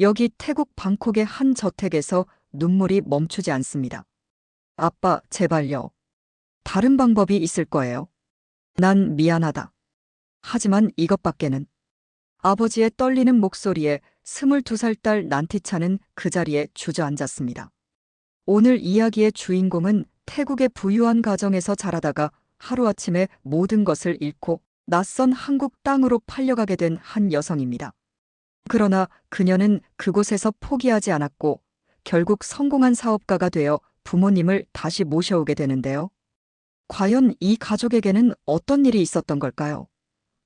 여기 태국 방콕의 한 저택에서 눈물이 멈추지 않습니다. 아빠, 제발요. 다른 방법이 있을 거예요. 난 미안하다. 하지만 이것밖에는. 아버지의 떨리는 목소리에 22살 딸 난티차는 그 자리에 주저앉았습니다. 오늘 이야기의 주인공은 태국의 부유한 가정에서 자라다가 하루아침에 모든 것을 잃고 낯선 한국 땅으로 팔려가게 된 한 여성입니다. 그러나 그녀는 그곳에서 포기하지 않았고 결국 성공한 사업가가 되어 부모님을 다시 모셔오게 되는데요. 과연 이 가족에게는 어떤 일이 있었던 걸까요?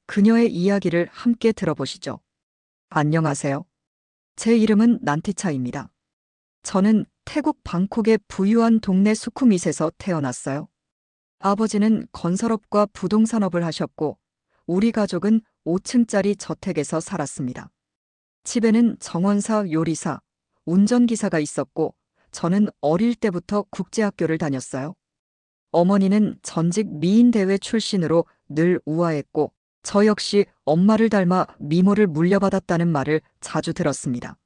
그녀의 이야기를 함께 들어보시죠. 안녕하세요. 제 이름은 난티차입니다. 저는 태국 방콕의 부유한 동네 수쿠밋에서 태어났어요. 아버지는 건설업과 부동산업을 하셨고, 우리 가족은 5층짜리 저택에서 살았습니다. 집에는 정원사, 요리사, 운전기사가 있었고, 저는 어릴 때부터 국제학교를 다녔어요. 어머니는 전직 미인대회 출신으로 늘 우아했고, 저 역시 엄마를 닮아 미모를 물려받았다는 말을 자주 들었습니다.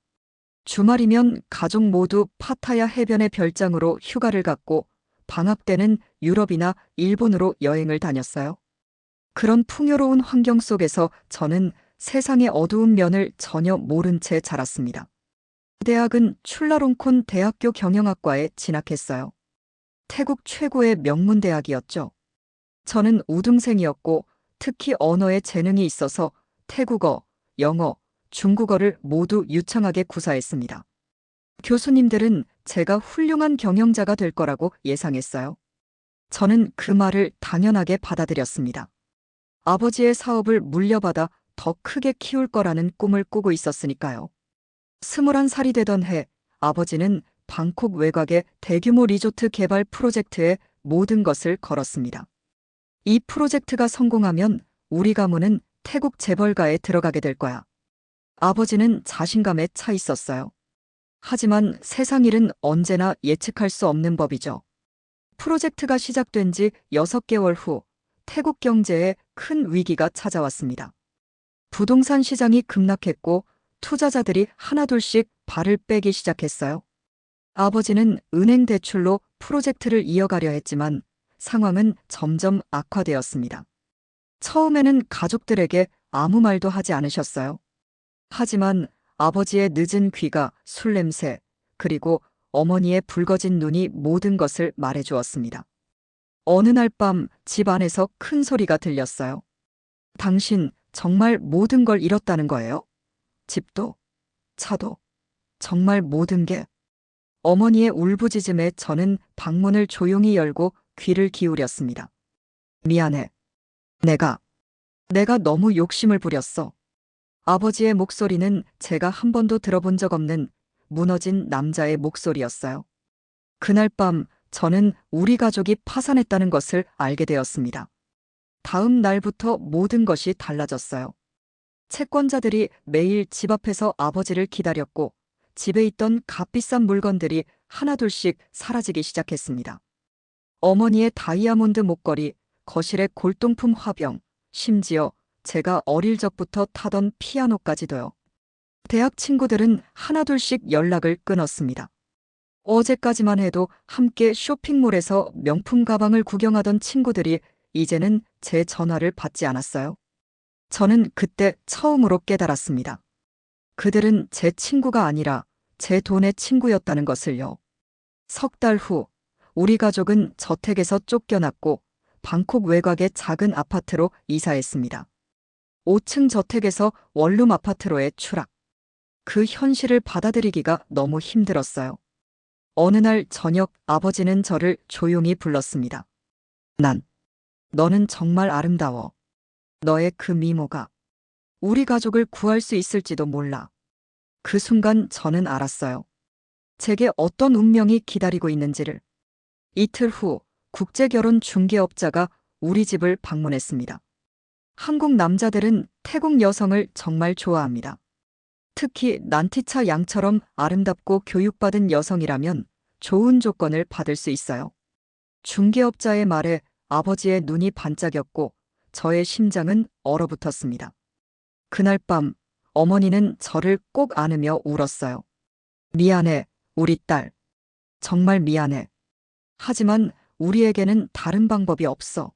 주말이면 가족 모두 파타야 해변의 별장으로 휴가를 갔고, 방학 때는 유럽이나 일본으로 여행을 다녔어요. 그런 풍요로운 환경 속에서 저는 세상의 어두운 면을 전혀 모른 채 자랐습니다. 대학은 출라롱콘 대학교 경영학과에 진학했어요. 태국 최고의 명문 대학이었죠. 저는 우등생이었고 특히 언어에 재능이 있어서 태국어, 영어, 중국어를 모두 유창하게 구사했습니다. 교수님들은 제가 훌륭한 경영자가 될 거라고 예상했어요. 저는 그 말을 당연하게 받아들였습니다. 아버지의 사업을 물려받아 더 크게 키울 거라는 꿈을 꾸고 있었으니까요. 21살이 되던 해, 아버지는 방콕 외곽의 대규모 리조트 개발 프로젝트에 모든 것을 걸었습니다. 이 프로젝트가 성공하면 우리 가문은 태국 재벌가에 들어가게 될 거야. 아버지는 자신감에 차 있었어요. 하지만 세상 일은 언제나 예측할 수 없는 법이죠. 프로젝트가 시작된 지 6개월 후 태국 경제에 큰 위기가 찾아왔습니다. 부동산 시장이 급락했고 투자자들이 하나둘씩 발을 빼기 시작했어요. 아버지는 은행 대출로 프로젝트를 이어가려 했지만 상황은 점점 악화되었습니다. 처음에는 가족들에게 아무 말도 하지 않으셨어요. 하지만 아버지의 늦은 귀가 술 냄새, 그리고 어머니의 붉어진 눈이 모든 것을 말해주었습니다. 어느 날 밤 집 안에서 큰 소리가 들렸어요. 당신 정말 모든 걸 잃었다는 거예요? 집도, 차도, 정말 모든 게. 어머니의 울부짖음에 저는 방문을 조용히 열고 귀를 기울였습니다. 미안해. 내가 너무 욕심을 부렸어. 아버지의 목소리는 제가 한 번도 들어본 적 없는 무너진 남자의 목소리였어요. 그날 밤 저는 우리 가족이 파산했다는 것을 알게 되었습니다. 다음 날부터 모든 것이 달라졌어요. 채권자들이 매일 집 앞에서 아버지를 기다렸고 집에 있던 값비싼 물건들이 하나둘씩 사라지기 시작했습니다. 어머니의 다이아몬드 목걸이, 거실의 골동품 화병, 심지어 제가 어릴 적부터 타던 피아노까지도요. 대학 친구들은 하나둘씩 연락을 끊었습니다. 어제까지만 해도 함께 쇼핑몰에서 명품 가방을 구경하던 친구들이 이제는 제 전화를 받지 않았어요. 저는 그때 처음으로 깨달았습니다. 그들은 제 친구가 아니라 제 돈의 친구였다는 것을요. 석 달 후, 우리 가족은 저택에서 쫓겨났고 방콕 외곽의 작은 아파트로 이사했습니다. 5층 저택에서 원룸 아파트로의 추락. 그 현실을 받아들이기가 너무 힘들었어요. 어느 날 저녁 아버지는 저를 조용히 불렀습니다. 너는 정말 아름다워. 너의 그 미모가 우리 가족을 구할 수 있을지도 몰라. 그 순간 저는 알았어요. 제게 어떤 운명이 기다리고 있는지를. 이틀 후 국제결혼 중개업자가 우리 집을 방문했습니다. 한국 남자들은 태국 여성을 정말 좋아합니다. 특히 난티차 양처럼 아름답고 교육받은 여성이라면 좋은 조건을 받을 수 있어요. 중개업자의 말에 아버지의 눈이 반짝였고 저의 심장은 얼어붙었습니다. 그날 밤 어머니는 저를 꼭 안으며 울었어요. 미안해, 우리 딸. 정말 미안해. 하지만 우리에게는 다른 방법이 없어.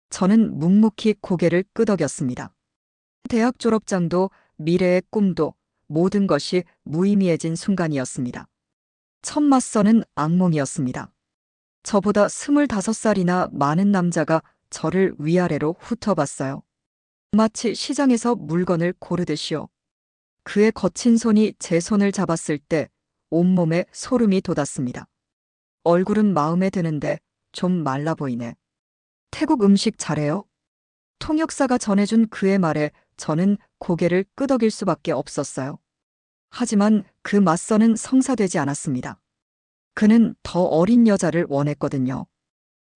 저는 묵묵히 고개를 끄덕였습니다. 대학 졸업장도 미래의 꿈도 모든 것이 무의미해진 순간이었습니다. 첫 맞서는 악몽이었습니다. 저보다 25살이나 많은 남자가 저를 위아래로 훑어봤어요. 마치 시장에서 물건을 고르듯이요. 그의 거친 손이 제 손을 잡았을 때 온몸에 소름이 돋았습니다. 얼굴은 마음에 드는데 좀 말라 보이네. 태국 음식 잘해요? 통역사가 전해준 그의 말에 저는 고개를 끄덕일 수밖에 없었어요. 하지만 그 맞서는 성사되지 않았습니다. 그는 더 어린 여자를 원했거든요.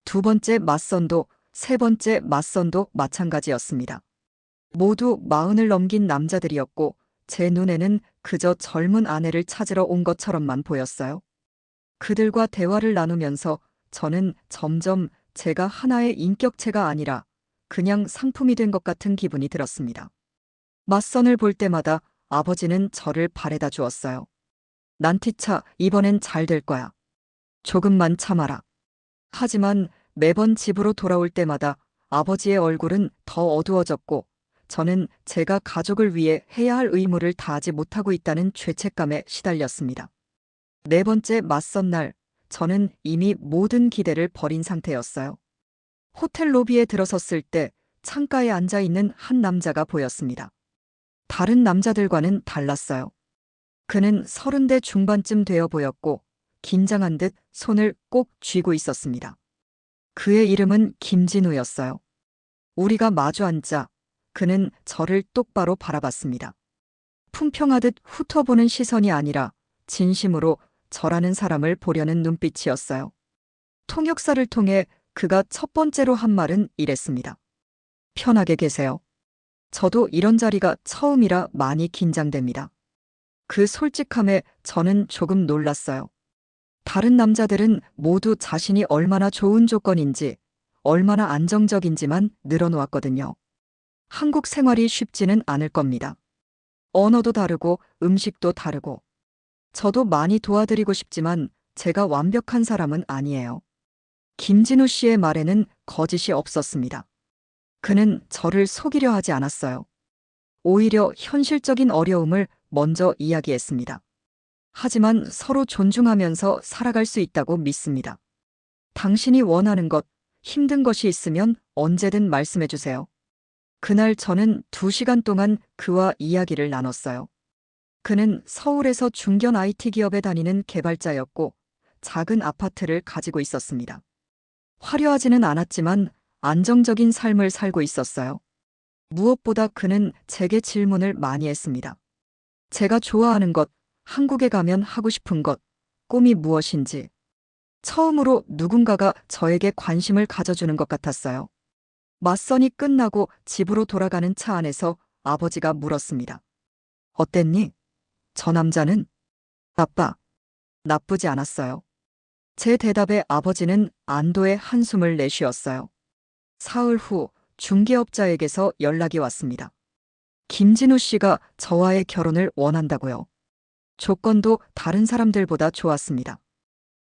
두 번째 맞선도 세 번째 맞선도 마찬가지였습니다. 모두 40을 넘긴 남자들이었고 제 눈에는 그저 젊은 아내를 찾으러 온 것처럼만 보였어요. 그들과 대화를 나누면서 저는 점점 제가 하나의 인격체가 아니라 그냥 상품이 된 것 같은 기분이 들었습니다. 맞선을 볼 때마다 아버지는 저를 바래다 주었어요. 난티차, 이번엔 잘 될 거야. 조금만 참아라. 하지만 매번 집으로 돌아올 때마다 아버지의 얼굴은 더 어두워졌고 저는 제가 가족을 위해 해야 할 의무를 다하지 못하고 있다는 죄책감에 시달렸습니다. 네 번째 맞선 날, 저는 이미 모든 기대를 버린 상태였어요. 호텔 로비에 들어섰을 때 창가에 앉아 있는 한 남자가 보였습니다. 다른 남자들과는 달랐어요. 그는 30대 중반쯤 되어 보였고 긴장한 듯 손을 꼭 쥐고 있었습니다. 그의 이름은 김진우였어요. 우리가 마주 앉자 그는 저를 똑바로 바라봤습니다. 품평하듯 훑어보는 시선이 아니라 진심으로 저라는 사람을 보려는 눈빛이었어요. 통역사를 통해 그가 첫 번째로 한 말은 이랬습니다. 편하게 계세요. 저도 이런 자리가 처음이라 많이 긴장됩니다. 그 솔직함에 저는 조금 놀랐어요. 다른 남자들은 모두 자신이 얼마나 좋은 조건인지, 얼마나 안정적인지만 늘어놓았거든요. 한국 생활이 쉽지는 않을 겁니다. 언어도 다르고 음식도 다르고. 저도 많이 도와드리고 싶지만 제가 완벽한 사람은 아니에요. 김진우 씨의 말에는 거짓이 없었습니다. 그는 저를 속이려 하지 않았어요. 오히려 현실적인 어려움을 먼저 이야기했습니다. 하지만 서로 존중하면서 살아갈 수 있다고 믿습니다. 당신이 원하는 것, 힘든 것이 있으면 언제든 말씀해 주세요. 그날 저는 2시간 동안 그와 이야기를 나눴어요. 그는 서울에서 중견 IT 기업에 다니는 개발자였고 작은 아파트를 가지고 있었습니다. 화려하지는 않았지만 안정적인 삶을 살고 있었어요. 무엇보다 그는 제게 질문을 많이 했습니다. 제가 좋아하는 것, 한국에 가면 하고 싶은 것, 꿈이 무엇인지. 처음으로 누군가가 저에게 관심을 가져주는 것 같았어요. 맞선이 끝나고 집으로 돌아가는 차 안에서 아버지가 물었습니다. 어땠니? 저 남자는? 아빠, 나쁘지 않았어요. 제 대답에 아버지는 안도의 한숨을 내쉬었어요. 사흘 후 중개업자에게서 연락이 왔습니다. 김진우 씨가 저와의 결혼을 원한다고요. 조건도 다른 사람들보다 좋았습니다.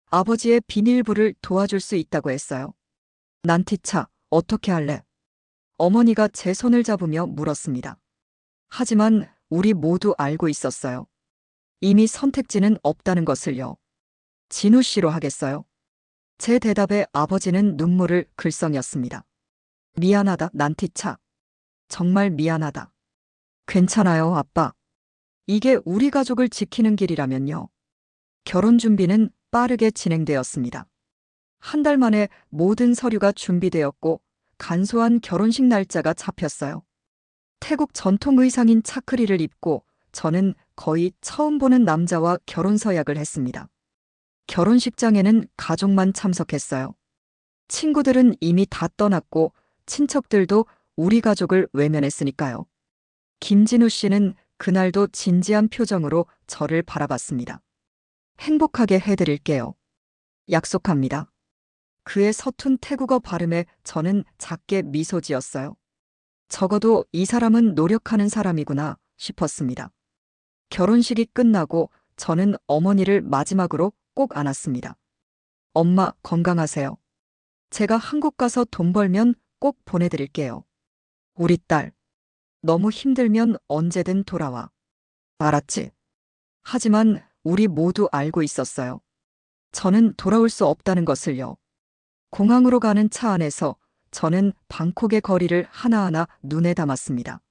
아버지의 비닐부를 도와줄 수 있다고 했어요. 난티차, 어떻게 할래? 어머니가 제 손을 잡으며 물었습니다. 하지만 우리 모두 알고 있었어요. 이미 선택지는 없다는 것을요. 진우 씨로 하겠어요? 제 대답에 아버지는 눈물을 글썽였습니다. 미안하다, 난티차. 정말 미안하다. 괜찮아요, 아빠. 이게 우리 가족을 지키는 길이라면요. 결혼 준비는 빠르게 진행되었습니다. 한 달 만에 모든 서류가 준비되었고 간소한 결혼식 날짜가 잡혔어요. 태국 전통 의상인 차크리를 입고 저는 거의 처음 보는 남자와 결혼 서약을 했습니다. 결혼식장에는 가족만 참석했어요. 친구들은 이미 다 떠났고 친척들도 우리 가족을 외면했으니까요. 김진우 씨는 그날도 진지한 표정으로 저를 바라봤습니다. 행복하게 해드릴게요. 약속합니다. 그의 서툰 태국어 발음에 저는 작게 미소 지었어요. 적어도 이 사람은 노력하는 사람이구나 싶었습니다. 결혼식이 끝나고 저는 어머니를 마지막으로 꼭 안았습니다. 엄마, 건강하세요. 제가 한국 가서 돈 벌면 꼭 보내드릴게요. 우리 딸, 너무 힘들면 언제든 돌아와. 알았지? 하지만 우리 모두 알고 있었어요. 저는 돌아올 수 없다는 것을요. 공항으로 가는 차 안에서 저는 방콕의 거리를 하나하나 눈에 담았습니다.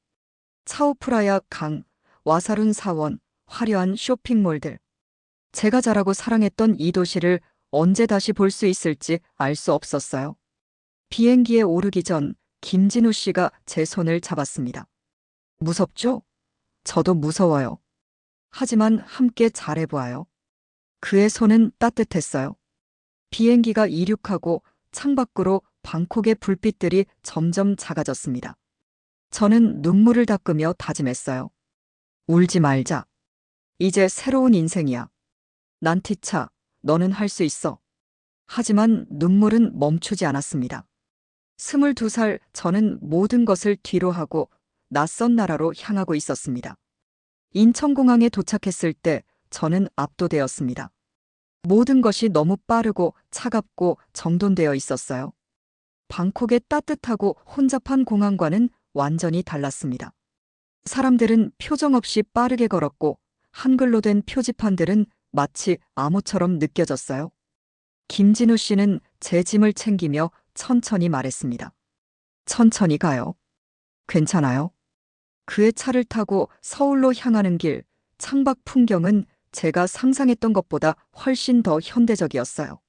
차오프라야 강, 와사룬 사원, 화려한 쇼핑몰들. 제가 자라고 사랑했던 이 도시를 언제 다시 볼 수 있을지 알 수 없었어요. 비행기에 오르기 전 김진우 씨가 제 손을 잡았습니다. 무섭죠? 저도 무서워요. 하지만 함께 잘해보아요. 그의 손은 따뜻했어요. 비행기가 이륙하고 창밖으로 방콕의 불빛들이 점점 작아졌습니다. 저는 눈물을 닦으며 다짐했어요. 울지 말자. 이제 새로운 인생이야. 난티차, 너는 할 수 있어. 하지만 눈물은 멈추지 않았습니다. 22살 저는 모든 것을 뒤로 하고 낯선 나라로 향하고 있었습니다. 인천공항에 도착했을 때 저는 압도되었습니다. 모든 것이 너무 빠르고 차갑고 정돈되어 있었어요. 방콕의 따뜻하고 혼잡한 공항과는 완전히 달랐습니다. 사람들은 표정 없이 빠르게 걸었고 한글로 된 표지판들은 마치 암호처럼 느껴졌어요. 김진우 씨는 제 짐을 챙기며 천천히 말했습니다. 천천히 가요. 괜찮아요. 그의 차를 타고 서울로 향하는 길, 창밖 풍경은 제가 상상했던 것보다 훨씬 더 현대적이었어요.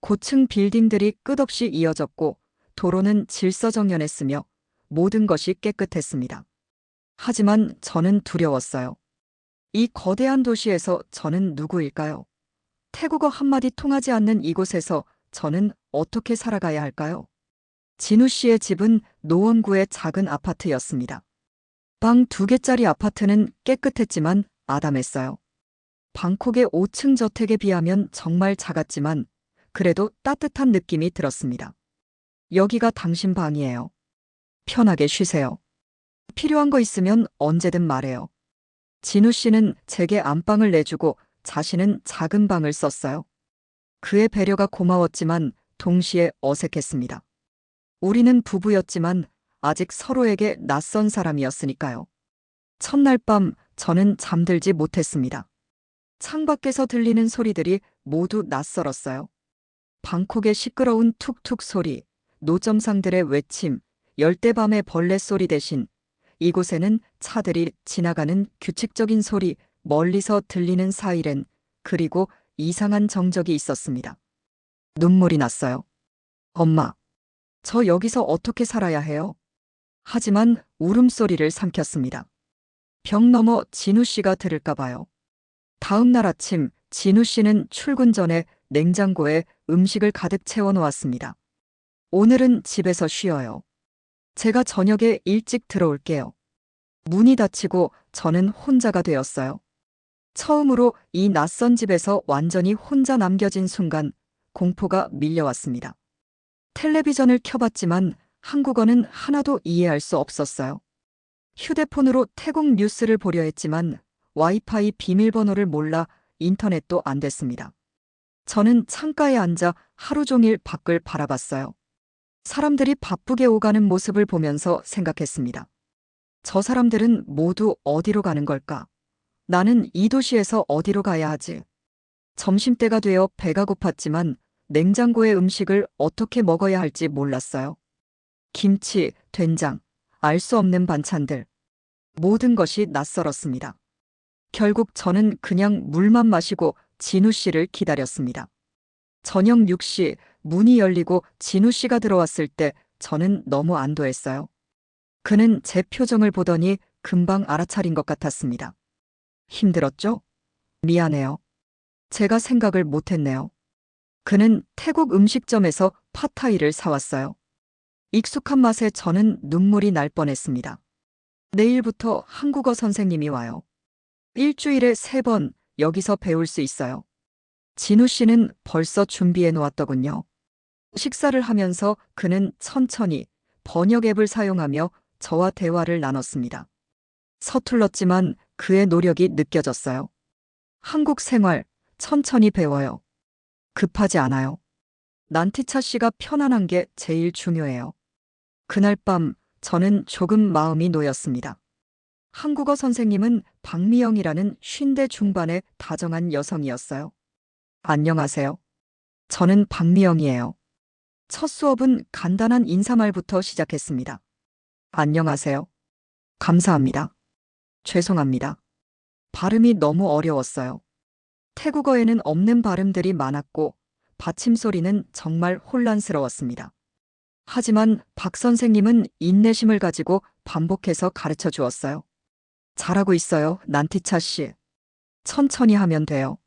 고층 빌딩들이 끝없이 이어졌고 도로는 질서정연했으며 모든 것이 깨끗했습니다. 하지만 저는 두려웠어요. 이 거대한 도시에서 저는 누구일까요? 태국어 한마디 통하지 않는 이곳에서 저는 어떻게 살아가야 할까요? 진우 씨의 집은 노원구의 작은 아파트였습니다. 방 2개짜리 아파트는 깨끗했지만 아담했어요. 방콕의 5층 저택에 비하면 정말 작았지만 그래도 따뜻한 느낌이 들었습니다. 여기가 당신 방이에요. 편하게 쉬세요. 필요한 거 있으면 언제든 말해요. 진우 씨는 제게 안방을 내주고 자신은 작은 방을 썼어요. 그의 배려가 고마웠지만 동시에 어색했습니다. 우리는 부부였지만 아직 서로에게 낯선 사람이었으니까요. 첫날 밤 저는 잠들지 못했습니다. 창밖에서 들리는 소리들이 모두 낯설었어요. 방콕의 시끄러운 툭툭 소리, 노점상들의 외침, 열대밤의 벌레 소리 대신 이곳에는 차들이 지나가는 규칙적인 소리, 멀리서 들리는 사이렌, 그리고 이상한 정적이 있었습니다. 눈물이 났어요. 엄마, 저 여기서 어떻게 살아야 해요? 하지만 울음소리를 삼켰습니다. 벽 너머 진우 씨가 들을까 봐요. 다음 날 아침 진우 씨는 출근 전에 냉장고에 음식을 가득 채워 놓았습니다. 오늘은 집에서 쉬어요. 제가 저녁에 일찍 들어올게요. 문이 닫히고 저는 혼자가 되었어요. 처음으로 이 낯선 집에서 완전히 혼자 남겨진 순간 공포가 밀려왔습니다. 텔레비전을 켜봤지만 한국어는 하나도 이해할 수 없었어요. 휴대폰으로 태국 뉴스를 보려 했지만 와이파이 비밀번호를 몰라 인터넷도 안 됐습니다. 저는 창가에 앉아 하루 종일 밖을 바라봤어요. 사람들이 바쁘게 오가는 모습을 보면서 생각했습니다. 저 사람들은 모두 어디로 가는 걸까? 나는 이 도시에서 어디로 가야 하지? 점심때가 되어 배가 고팠지만 냉장고의 음식을 어떻게 먹어야 할지 몰랐어요. 김치, 된장, 알 수 없는 반찬들. 모든 것이 낯설었습니다. 결국 저는 그냥 물만 마시고 진우 씨를 기다렸습니다. 저녁 6시 문이 열리고 진우 씨가 들어왔을 때 저는 너무 안도했어요. 그는 제 표정을 보더니 금방 알아차린 것 같았습니다. 힘들었죠? 미안해요. 제가 생각을 못했네요. 그는 태국 음식점에서 팟타이를 사왔어요. 익숙한 맛에 저는 눈물이 날 뻔했습니다. 내일부터 한국어 선생님이 와요. 일주일에 3번 여기서 배울 수 있어요. 진우 씨는 벌써 준비해 놓았더군요. 식사를 하면서 그는 천천히 번역 앱을 사용하며 저와 대화를 나눴습니다. 서툴렀지만 그의 노력이 느껴졌어요. 한국 생활, 천천히 배워요. 급하지 않아요. 난티차 씨가 편안한 게 제일 중요해요. 그날 밤 저는 조금 마음이 놓였습니다. 한국어 선생님은 박미영이라는 50대 중반의 다정한 여성이었어요. 안녕하세요. 저는 박미영이에요. 첫 수업은 간단한 인사말부터 시작했습니다. 안녕하세요. 감사합니다. 죄송합니다. 발음이 너무 어려웠어요. 태국어에는 없는 발음들이 많았고 받침 소리는 정말 혼란스러웠습니다. 하지만 박 선생님은 인내심을 가지고 반복해서 가르쳐 주었어요. 잘하고 있어요, 난티차 씨. 천천히 하면 돼요.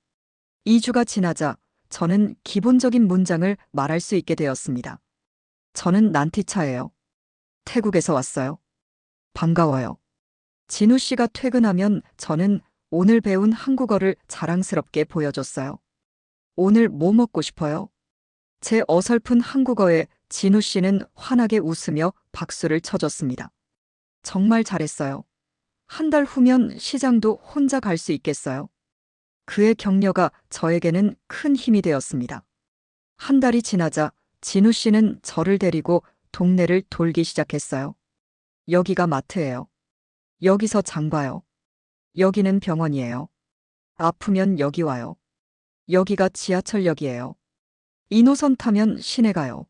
2주가 지나자 저는 기본적인 문장을 말할 수 있게 되었습니다. 저는 난티차예요. 태국에서 왔어요. 반가워요. 진우 씨가 퇴근하면 저는 오늘 배운 한국어를 자랑스럽게 보여줬어요. 오늘 뭐 먹고 싶어요? 제 어설픈 한국어에 진우 씨는 환하게 웃으며 박수를 쳐줬습니다. 정말 잘했어요. 한 달 후면 시장도 혼자 갈 수 있겠어요. 그의 격려가 저에게는 큰 힘이 되었습니다. 한 달이 지나자 진우 씨는 저를 데리고 동네를 돌기 시작했어요. 여기가 마트예요. 여기서 장 봐요. 여기는 병원이에요. 아프면 여기 와요. 여기가 지하철역이에요. 이 노선 타면 시내 가요.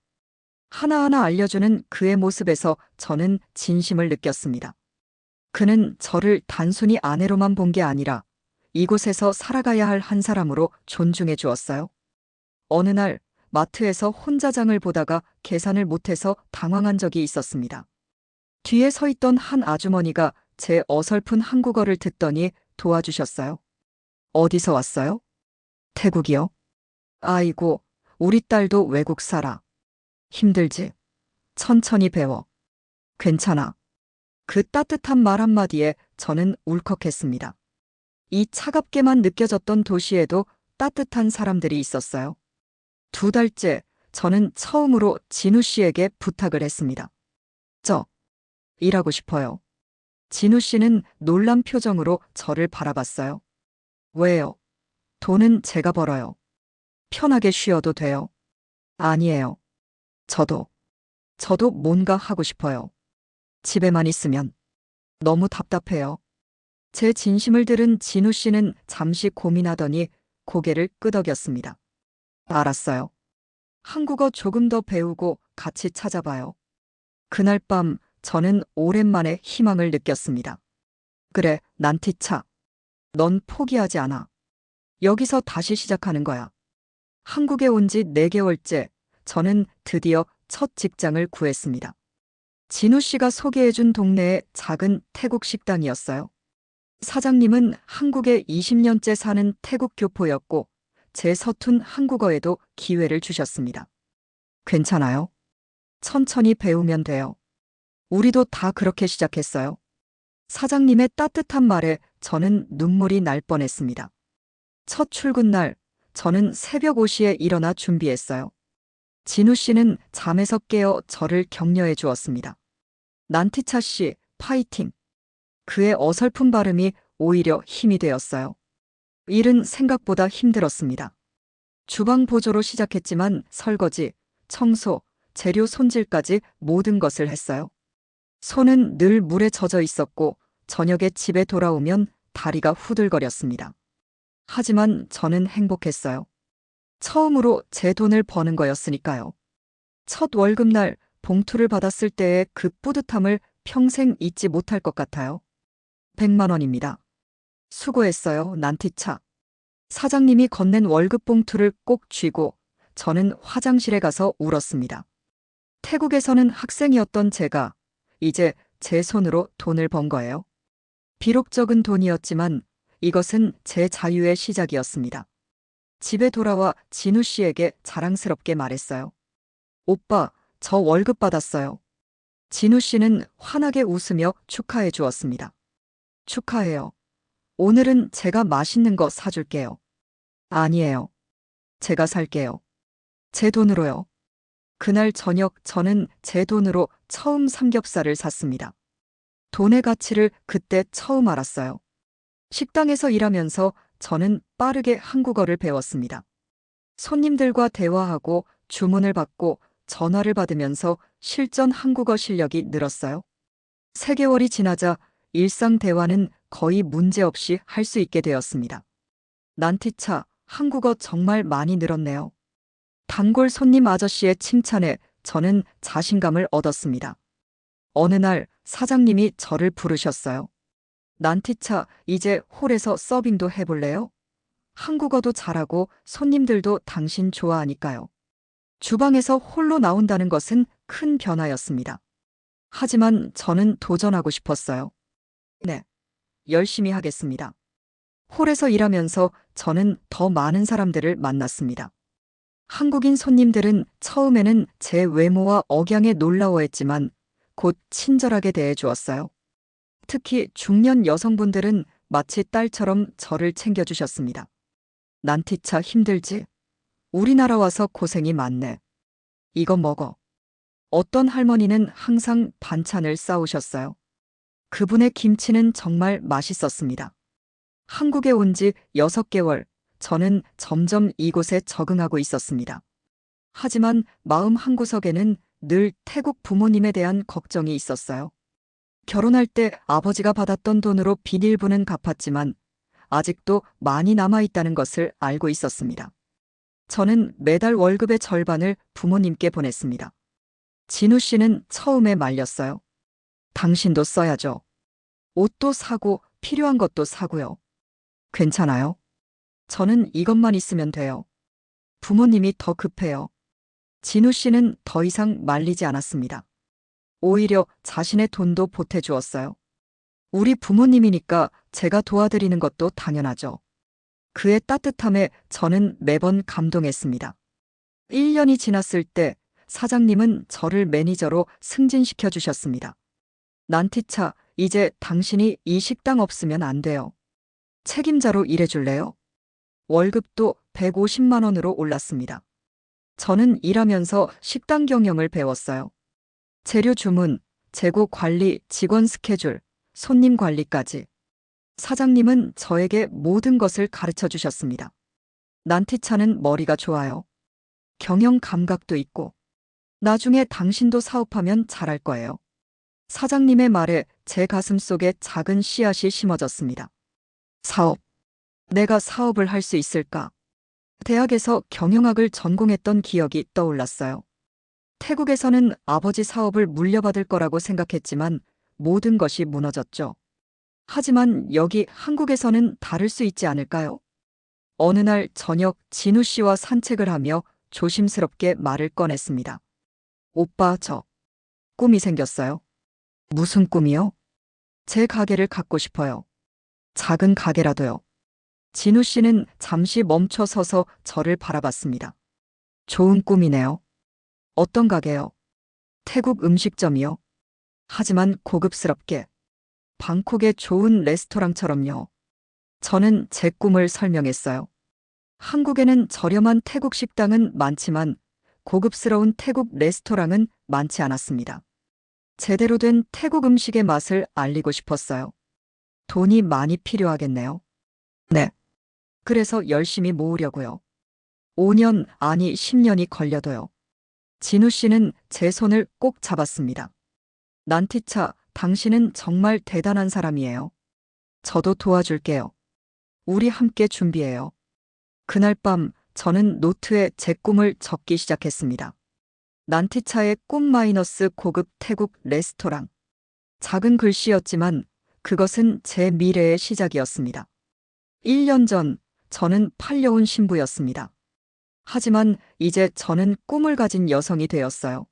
하나하나 알려주는 그의 모습에서 저는 진심을 느꼈습니다. 그는 저를 단순히 아내로만 본 게 아니라 이곳에서 살아가야 할 한 사람으로 존중해 주었어요. 어느 날 마트에서 혼자 장을 보다가 계산을 못해서 당황한 적이 있었습니다. 뒤에 서 있던 한 아주머니가 제 어설픈 한국어를 듣더니 도와주셨어요. 어디서 왔어요? 태국이요. 아이고, 우리 딸도 외국 살아. 힘들지? 천천히 배워. 괜찮아. 그 따뜻한 말 한마디에 저는 울컥했습니다. 이 차갑게만 느껴졌던 도시에도 따뜻한 사람들이 있었어요. 2달째 저는 처음으로 진우 씨에게 부탁을 했습니다. 저, 일하고 싶어요. 진우 씨는 놀란 표정으로 저를 바라봤어요. 왜요? 돈은 제가 벌어요. 편하게 쉬어도 돼요. 아니에요. 저도 뭔가 하고 싶어요. 집에만 있으면 너무 답답해요. 제 진심을 들은 진우 씨는 잠시 고민하더니 고개를 끄덕였습니다. 알았어요. 한국어 조금 더 배우고 같이 찾아봐요. 그날 밤 저는 오랜만에 희망을 느꼈습니다. 그래, 난티차. 넌 포기하지 않아. 여기서 다시 시작하는 거야. 한국에 온 지 4개월째 저는 드디어 첫 직장을 구했습니다. 진우 씨가 소개해준 동네의 작은 태국 식당이었어요. 사장님은 한국에 20년째 사는 태국 교포였고 제 서툰 한국어에도 기회를 주셨습니다. 괜찮아요. 천천히 배우면 돼요. 우리도 다 그렇게 시작했어요. 사장님의 따뜻한 말에 저는 눈물이 날 뻔했습니다. 첫 출근 날 저는 새벽 5시에 일어나 준비했어요. 진우 씨는 잠에서 깨어 저를 격려해 주었습니다. 난티차 씨, 파이팅! 그의 어설픈 발음이 오히려 힘이 되었어요. 일은 생각보다 힘들었습니다. 주방 보조로 시작했지만 설거지, 청소, 재료 손질까지 모든 것을 했어요. 손은 늘 물에 젖어 있었고 저녁에 집에 돌아오면 다리가 후들거렸습니다. 하지만 저는 행복했어요. 처음으로 제 돈을 버는 거였으니까요. 첫 월급날 봉투를 받았을 때의 그 뿌듯함을 평생 잊지 못할 것 같아요. 100만 원입니다. 수고했어요, 난티차. 사장님이 건넨 월급 봉투를 꼭 쥐고 저는 화장실에 가서 울었습니다. 태국에서는 학생이었던 제가 이제 제 손으로 돈을 번 거예요. 비록 적은 돈이었지만 이것은 제 자유의 시작이었습니다. 집에 돌아와 진우 씨에게 자랑스럽게 말했어요. 오빠, 저 월급 받았어요. 진우 씨는 환하게 웃으며 축하해 주었습니다. 축하해요. 오늘은 제가 맛있는 거 사줄게요. 아니에요. 제가 살게요. 제 돈으로요. 그날 저녁 저는 제 돈으로 처음 삼겹살을 샀습니다. 돈의 가치를 그때 처음 알았어요. 식당에서 일하면서 저는 빠르게 한국어를 배웠습니다. 손님들과 대화하고 주문을 받고 전화를 받으면서 실전 한국어 실력이 늘었어요. 3개월이 지나자 일상 대화는 거의 문제없이 할 수 있게 되었습니다. 난티차, 한국어 정말 많이 늘었네요. 단골 손님 아저씨의 칭찬에 저는 자신감을 얻었습니다. 어느 날 사장님이 저를 부르셨어요. 난티차, 이제 홀에서 서빙도 해볼래요? 한국어도 잘하고 손님들도 당신 좋아하니까요. 주방에서 홀로 나온다는 것은 큰 변화였습니다. 하지만 저는 도전하고 싶었어요. 네, 열심히 하겠습니다. 홀에서 일하면서 저는 더 많은 사람들을 만났습니다. 한국인 손님들은 처음에는 제 외모와 억양에 놀라워했지만 곧 친절하게 대해 주었어요. 특히 중년 여성분들은 마치 딸처럼 저를 챙겨주셨습니다. 난티차 힘들지? 우리나라 와서 고생이 많네. 이거 먹어. 어떤 할머니는 항상 반찬을 싸우셨어요. 그분의 김치는 정말 맛있었습니다. 한국에 온 지 6개월, 저는 점점 이곳에 적응하고 있었습니다. 하지만 마음 한구석에는 늘 태국 부모님에 대한 걱정이 있었어요. 결혼할 때 아버지가 받았던 돈으로 비닐분은 갚았지만 아직도 많이 남아있다는 것을 알고 있었습니다. 저는 매달 월급의 절반을 부모님께 보냈습니다. 진우 씨는 처음에 말렸어요. 당신도 써야죠. 옷도 사고 필요한 것도 사고요. 괜찮아요? 저는 이것만 있으면 돼요. 부모님이 더 급해요. 진우 씨는 더 이상 말리지 않았습니다. 오히려 자신의 돈도 보태주었어요. 우리 부모님이니까 제가 도와드리는 것도 당연하죠. 그의 따뜻함에 저는 매번 감동했습니다. 1년이 지났을 때 사장님은 저를 매니저로 승진시켜 주셨습니다. 난티차, 이제 당신이 이 식당 없으면 안 돼요. 책임자로 일해줄래요? 월급도 150만 원으로 올랐습니다. 저는 일하면서 식당 경영을 배웠어요. 재료 주문, 재고 관리, 직원 스케줄, 손님 관리까지. 사장님은 저에게 모든 것을 가르쳐 주셨습니다. 난티차는 머리가 좋아요. 경영 감각도 있고. 나중에 당신도 사업하면 잘할 거예요. 사장님의 말에 제 가슴 속에 작은 씨앗이 심어졌습니다. 사업. 내가 사업을 할 수 있을까? 대학에서 경영학을 전공했던 기억이 떠올랐어요. 태국에서는 아버지 사업을 물려받을 거라고 생각했지만 모든 것이 무너졌죠. 하지만 여기 한국에서는 다를 수 있지 않을까요? 어느 날 저녁 진우 씨와 산책을 하며 조심스럽게 말을 꺼냈습니다. 오빠, 저 꿈이 생겼어요. 무슨 꿈이요? 제 가게를 갖고 싶어요. 작은 가게라도요. 진우 씨는 잠시 멈춰 서서 저를 바라봤습니다. 좋은 꿈이네요. 어떤 가게요? 태국 음식점이요. 하지만 고급스럽게. 방콕의 좋은 레스토랑처럼요. 저는 제 꿈을 설명했어요. 한국에는 저렴한 태국 식당은 많지만 고급스러운 태국 레스토랑은 많지 않았습니다. 제대로 된 태국 음식의 맛을 알리고 싶었어요. 돈이 많이 필요하겠네요. 네. 그래서 열심히 모으려고요. 5년, 아니 10년이 걸려도요. 진우 씨는 제 손을 꼭 잡았습니다. 난티차, 당신은 정말 대단한 사람이에요. 저도 도와줄게요. 우리 함께 준비해요. 그날 밤 저는 노트에 제 꿈을 적기 시작했습니다. 난티차의 꿈 마이너스 고급 태국 레스토랑. 작은 글씨였지만 그것은 제 미래의 시작이었습니다. 1년 전 저는 팔려온 신부였습니다. 하지만 이제 저는 꿈을 가진 여성이 되었어요.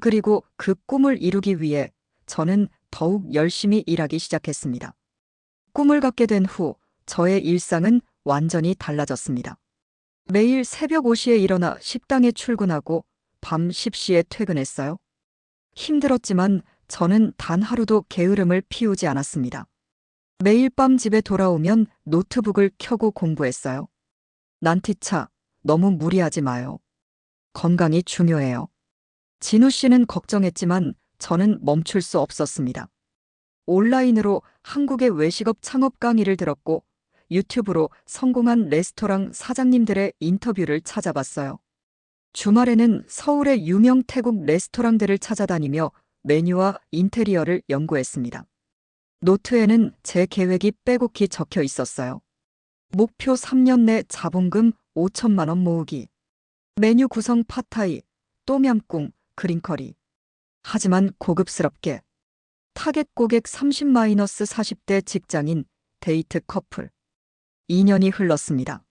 그리고 그 꿈을 이루기 위해 저는 더욱 열심히 일하기 시작했습니다. 꿈을 갖게 된 후 저의 일상은 완전히 달라졌습니다. 매일 새벽 5시에 일어나 식당에 출근하고 밤 10시에 퇴근했어요. 힘들었지만 저는 단 하루도 게으름을 피우지 않았습니다. 매일 밤 집에 돌아오면 노트북을 켜고 공부했어요. 난티차, 너무 무리하지 마요. 건강이 중요해요. 진우 씨는 걱정했지만 저는 멈출 수 없었습니다. 온라인으로 한국의 외식업 창업 강의를 들었고 유튜브로 성공한 레스토랑 사장님들의 인터뷰를 찾아봤어요. 주말에는 서울의 유명 태국 레스토랑들을 찾아다니며 메뉴와 인테리어를 연구했습니다. 노트에는 제 계획이 빼곡히 적혀 있었어요. 목표 3년 내 자본금 5천만 원 모으기. 메뉴 구성 팟타이, 똠얌꿍, 그린커리. 하지만 고급스럽게. 타겟 고객 30-40대 직장인, 데이트 커플. 2년이 흘렀습니다.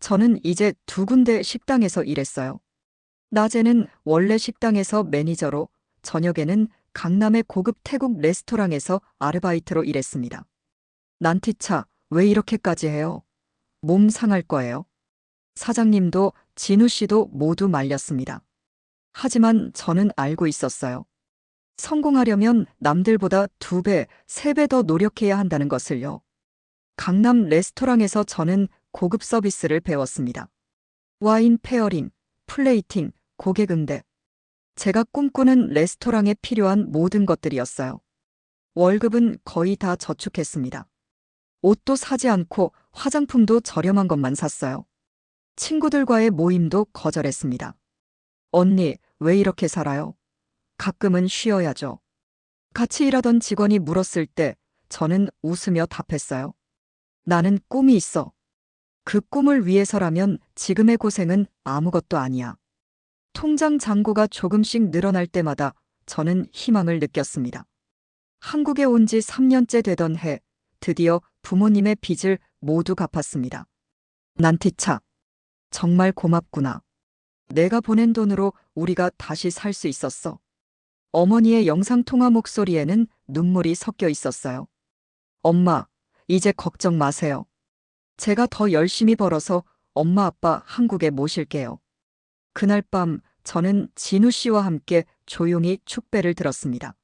저는 이제 2군데 식당에서 일했어요. 낮에는 원래 식당에서 매니저로, 저녁에는 강남의 고급 태국 레스토랑에서 아르바이트로 일했습니다. 난티차, 왜 이렇게까지 해요? 몸 상할 거예요. 사장님도 진우 씨도 모두 말렸습니다. 하지만 저는 알고 있었어요. 성공하려면 남들보다 2배, 3배 더 노력해야 한다는 것을요. 강남 레스토랑에서 저는 고급 서비스를 배웠습니다. 와인 페어링, 플레이팅, 고객 응대. 제가 꿈꾸는 레스토랑에 필요한 모든 것들이었어요. 월급은 거의 다 저축했습니다. 옷도 사지 않고 화장품도 저렴한 것만 샀어요. 친구들과의 모임도 거절했습니다. 언니, 왜 이렇게 살아요? 가끔은 쉬어야죠. 같이 일하던 직원이 물었을 때 저는 웃으며 답했어요. 나는 꿈이 있어. 그 꿈을 위해서라면 지금의 고생은 아무것도 아니야. 통장 잔고가 조금씩 늘어날 때마다 저는 희망을 느꼈습니다. 한국에 온 지 3년째 되던 해, 드디어 부모님의 빚을 모두 갚았습니다. 난티차, 정말 고맙구나. 내가 보낸 돈으로 우리가 다시 살 수 있었어. 어머니의 영상통화 목소리에는 눈물이 섞여 있었어요. 엄마, 이제 걱정 마세요. 제가 더 열심히 벌어서 엄마 아빠 한국에 모실게요. 그날 밤 저는 진우 씨와 함께 조용히 축배를 들었습니다.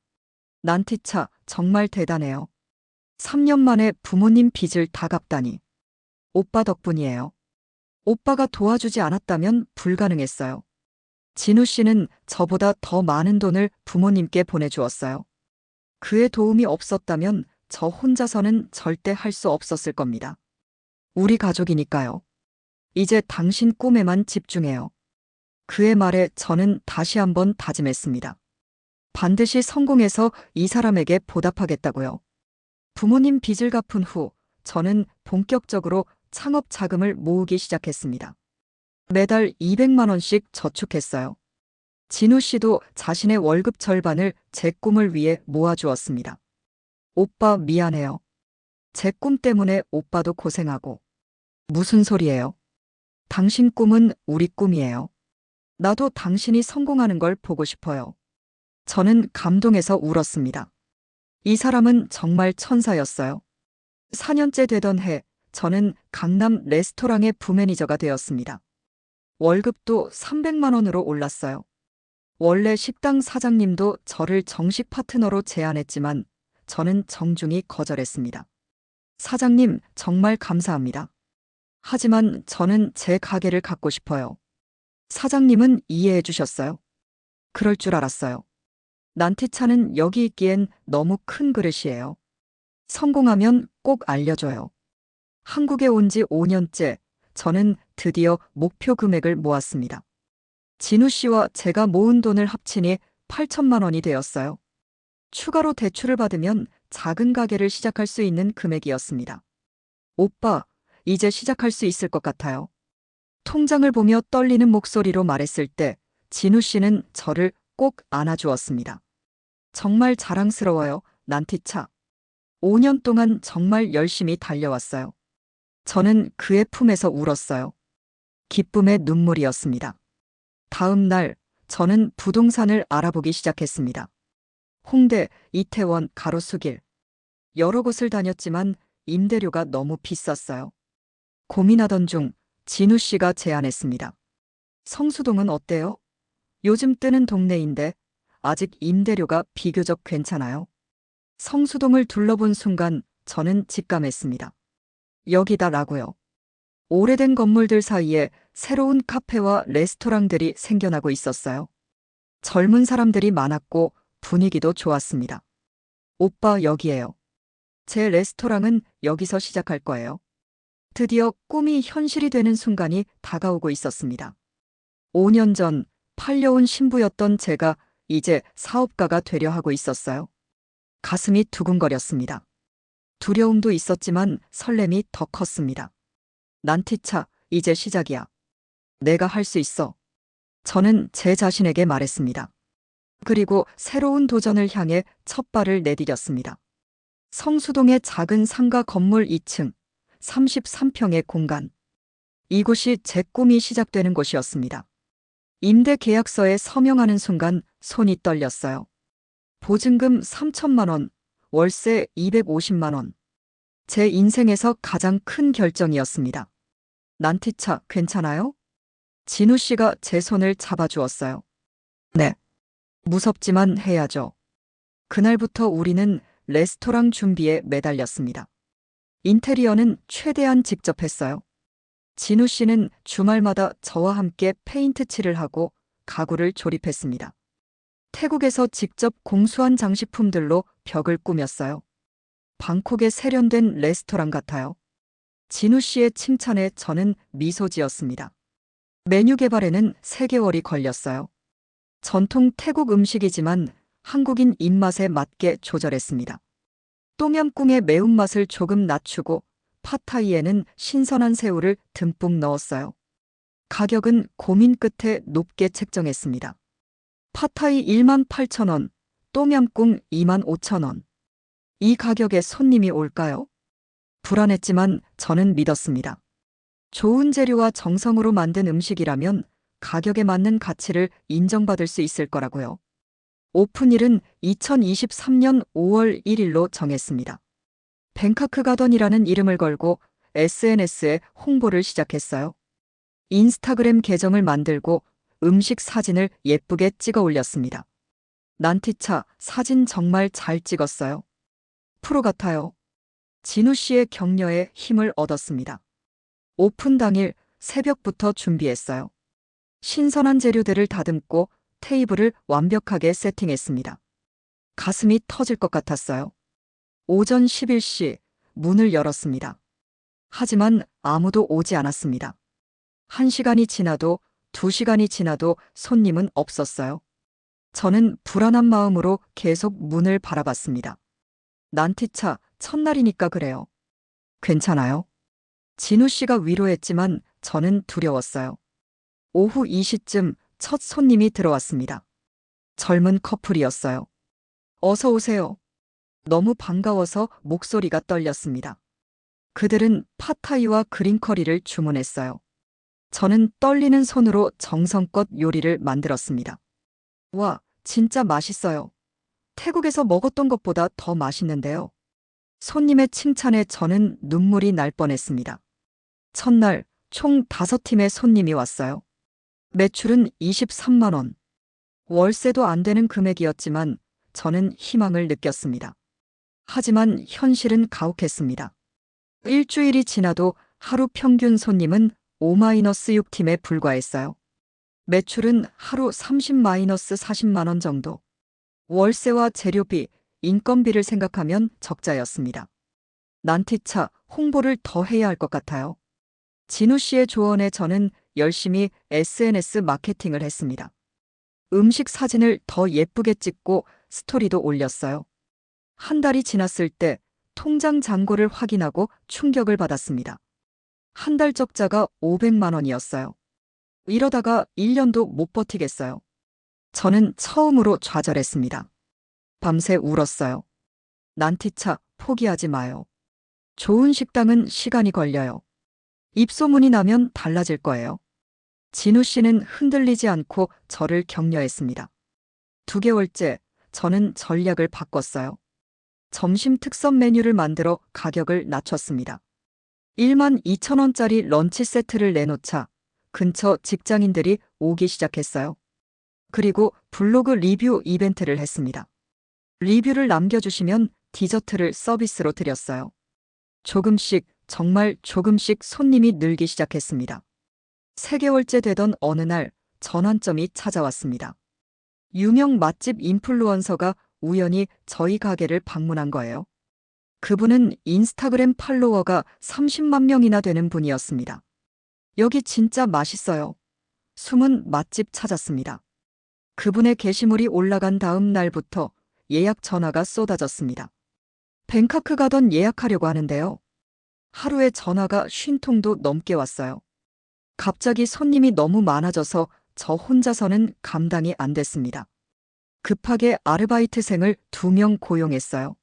난티차, 정말 대단해요. 3년 만에 부모님 빚을 다 갚다니. 오빠 덕분이에요. 오빠가 도와주지 않았다면 불가능했어요. 진우 씨는 저보다 더 많은 돈을 부모님께 보내주었어요. 그의 도움이 없었다면 저 혼자서는 절대 할 수 없었을 겁니다. 우리 가족이니까요. 이제 당신 꿈에만 집중해요. 그의 말에 저는 다시 한번 다짐했습니다. 반드시 성공해서 이 사람에게 보답하겠다고요. 부모님 빚을 갚은 후 저는 본격적으로 창업 자금을 모으기 시작했습니다. 매달 200만 원씩 저축했어요. 진우 씨도 자신의 월급 절반을 제 꿈을 위해 모아주었습니다. 오빠 미안해요. 제 꿈 때문에 오빠도 고생하고. 무슨 소리예요? 당신 꿈은 우리 꿈이에요. 나도 당신이 성공하는 걸 보고 싶어요. 저는 감동해서 울었습니다. 이 사람은 정말 천사였어요. 4년째 되던 해, 저는 강남 레스토랑의 부매니저가 되었습니다. 월급도 300만 원으로 올랐어요. 원래 식당 사장님도 저를 정식 파트너로 제안했지만 저는 정중히 거절했습니다. 사장님, 정말 감사합니다. 하지만 저는 제 가게를 갖고 싶어요. 사장님은 이해해 주셨어요. 그럴 줄 알았어요. 난티차는 여기 있기엔 너무 큰 그릇이에요. 성공하면 꼭 알려줘요. 한국에 온 지 5년째, 저는 드디어 목표 금액을 모았습니다. 진우 씨와 제가 모은 돈을 합치니 8천만 원이 되었어요. 추가로 대출을 받으면 작은 가게를 시작할 수 있는 금액이었습니다. 오빠, 이제 시작할 수 있을 것 같아요. 통장을 보며 떨리는 목소리로 말했을 때 진우 씨는 저를 꼭 안아주었습니다. 정말 자랑스러워요, 난티차. 5년 동안 정말 열심히 달려왔어요. 저는 그의 품에서 울었어요. 기쁨의 눈물이었습니다. 다음 날, 저는 부동산을 알아보기 시작했습니다. 홍대, 이태원, 가로수길. 여러 곳을 다녔지만 임대료가 너무 비쌌어요. 고민하던 중 진우 씨가 제안했습니다. 성수동은 어때요? 요즘 뜨는 동네인데 아직 임대료가 비교적 괜찮아요. 성수동을 둘러본 순간 저는 직감했습니다. 여기다라고요. 오래된 건물들 사이에 새로운 카페와 레스토랑들이 생겨나고 있었어요. 젊은 사람들이 많았고 분위기도 좋았습니다. 오빠 여기에요. 제 레스토랑은 여기서 시작할 거예요. 드디어 꿈이 현실이 되는 순간이 다가오고 있었습니다. 5년 전 팔려온 신부였던 제가 이제 사업가가 되려 하고 있었어요. 가슴이 두근거렸습니다. 두려움도 있었지만 설렘이 더 컸습니다. 난티차, 이제 시작이야. 내가 할 수 있어. 저는 제 자신에게 말했습니다. 그리고 새로운 도전을 향해 첫 발을 내디뎠습니다. 성수동의 작은 상가 건물 2층, 33평의 공간. 이곳이 제 꿈이 시작되는 곳이었습니다. 임대 계약서에 서명하는 순간 손이 떨렸어요. 보증금 3천만 원, 월세 250만 원. 제 인생에서 가장 큰 결정이었습니다. 난티차, 괜찮아요? 진우 씨가 제 손을 잡아주었어요. 네. 무섭지만 해야죠. 그날부터 우리는 레스토랑 준비에 매달렸습니다. 인테리어는 최대한 직접 했어요. 진우 씨는 주말마다 저와 함께 페인트 칠을 하고 가구를 조립했습니다. 태국에서 직접 공수한 장식품들로 벽을 꾸몄어요. 방콕의 세련된 레스토랑 같아요. 진우 씨의 칭찬에 저는 미소 지었습니다. 메뉴 개발에는 3개월이 걸렸어요. 전통 태국 음식이지만 한국인 입맛에 맞게 조절했습니다. 똠얌꿍의 매운맛을 조금 낮추고 팟타이에는 신선한 새우를 듬뿍 넣었어요. 가격은 고민 끝에 높게 책정했습니다. 팟타이 18,000원, 똠얌꿍 25,000원. 이 가격에 손님이 올까요? 불안했지만 저는 믿었습니다. 좋은 재료와 정성으로 만든 음식이라면 가격에 맞는 가치를 인정받을 수 있을 거라고요. 오픈일은 2023년 5월 1일로 정했습니다. 뱅카크 가던이라는 이름을 걸고 SNS에 홍보를 시작했어요. 인스타그램 계정을 만들고 음식 사진을 예쁘게 찍어 올렸습니다. 난티차, 사진 정말 잘 찍었어요. 프로 같아요. 진우 씨의 격려에 힘을 얻었습니다. 오픈 당일 새벽부터 준비했어요. 신선한 재료들을 다듬고 테이블을 완벽하게 세팅했습니다. 가슴이 터질 것 같았어요. 오전 11시 문을 열었습니다. 하지만 아무도 오지 않았습니다. 1시간이 지나도 2시간이 지나도 손님은 없었어요. 저는 불안한 마음으로 계속 문을 바라봤습니다. 난티차, 첫날이니까 그래요. 괜찮아요? 진우 씨가 위로했지만 저는 두려웠어요. 오후 2시쯤 첫 손님이 들어왔습니다. 젊은 커플이었어요. 어서 오세요. 너무 반가워서 목소리가 떨렸습니다. 그들은 팟타이와 그린커리를 주문했어요. 저는 떨리는 손으로 정성껏 요리를 만들었습니다. 와, 진짜 맛있어요. 태국에서 먹었던 것보다 더 맛있는데요. 손님의 칭찬에 저는 눈물이 날 뻔했습니다. 첫날 총 5팀의 손님이 왔어요. 매출은 23만 원. 월세도 안 되는 금액이었지만 저는 희망을 느꼈습니다. 하지만 현실은 가혹했습니다. 일주일이 지나도 하루 평균 손님은 5-6팀에 불과했어요. 매출은 하루 30-40만 원 정도. 월세와 재료비, 인건비를 생각하면 적자였습니다. 난티차, 홍보를 더 해야 할 것 같아요. 진우 씨의 조언에 저는 열심히 SNS 마케팅을 했습니다. 음식 사진을 더 예쁘게 찍고 스토리도 올렸어요. 한 달이 지났을 때 통장 잔고를 확인하고 충격을 받았습니다. 한 달 적자가 500만 원이었어요. 이러다가 1년도 못 버티겠어요. 저는 처음으로 좌절했습니다. 밤새 울었어요. 난티차, 포기하지 마요. 좋은 식당은 시간이 걸려요. 입소문이 나면 달라질 거예요. 진우 씨는 흔들리지 않고 저를 격려했습니다. 2개월째 저는 전략을 바꿨어요. 점심 특선 메뉴를 만들어 가격을 낮췄습니다. 12,000원짜리 런치 세트를 내놓자 근처 직장인들이 오기 시작했어요. 그리고 블로그 리뷰 이벤트를 했습니다. 리뷰를 남겨주시면 디저트를 서비스로 드렸어요. 조금씩, 정말 조금씩 손님이 늘기 시작했습니다. 3개월째 되던 어느 날 전환점이 찾아왔습니다. 유명 맛집 인플루언서가 우연히 저희 가게를 방문한 거예요. 그분은 인스타그램 팔로워가 30만 명이나 되는 분이었습니다. 여기 진짜 맛있어요. 숨은 맛집 찾았습니다. 그분의 게시물이 올라간 다음 날부터 예약 전화가 쏟아졌습니다. 뱅카크 가던 예약하려고 하는데요. 하루에 전화가 50통도 넘게 왔어요. 갑자기 손님이 너무 많아져서 저 혼자서는 감당이 안 됐습니다. 급하게 아르바이트생을 2명 고용했어요.